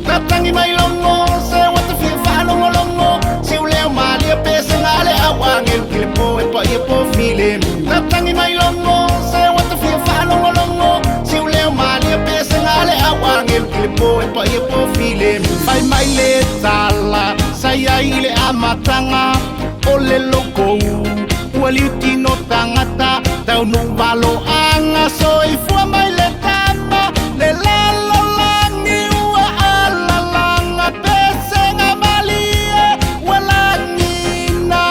Tatangi mai longo, se wata fia fa longo longo. Si o leo mali a pesa ngale awange kilipo e pa ia po file. Fai mai le tala, sai ai le amatanga o le loko. Wali tino tangata, tau no valo anga so i fua mai le tama le lalo langi ua ala langa pesa nga malie walangina.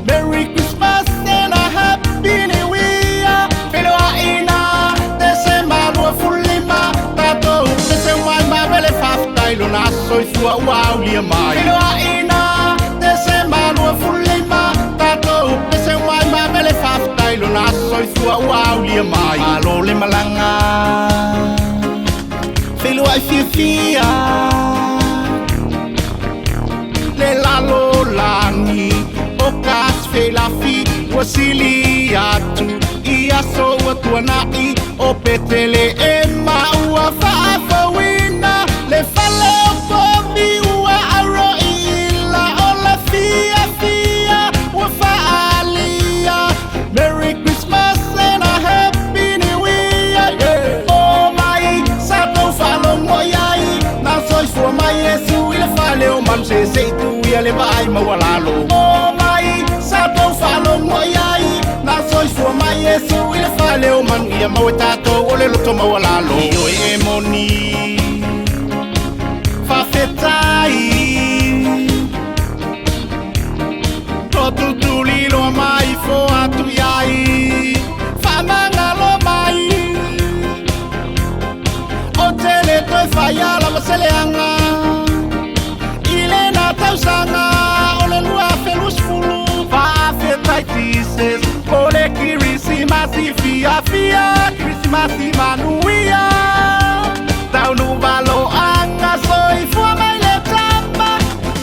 Merry Christmas and a Happy New Year. Filo aina, December lua fulima. Tato pese wai ma vele fafta ilo na so i fua wau lia mai. Filo aina, December lua fulima. Tato pese wai ma vele fafta ilo na so i fua wau lia mai. Alo le malanga, filo ai fiafia. Le lalo langi o kas filafi wasili atu ia so tua nai o petele e maua fa wina le fale o komi ua aro ila o la fiafia wa faalia. Merry Christmas and a Happy New Year, yeah. Oh mai sato falo moyai na soi fua mai Yesu ile fale o man se tu ia le vai mawalalo. Oh mai sato falo moyai na soi fua mai Yesu ile fale o man ia mawetato ole loto mawalalo. Io e moni fa fetai todo tulilo mai fo atu yai fa mangalo mai o tele to faya la maseleanga ile na Tausaga ole lua felus fulu fa fetai tises ole Kirisimasi fiafia Kirisimasi manuia tau no valo anga soi fua mai le tamba.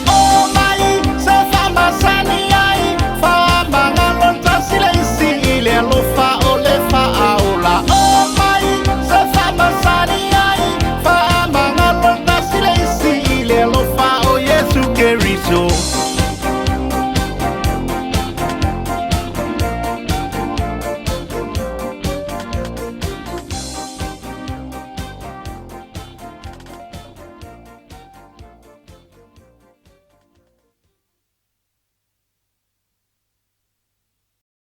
Oh mai se fa masani ai fa mangalon ta silensi ile lo fa ole fa aula. Oh mai se fa masani ai fa mangalon ta silensi ile lo fa o Yesu Keriso.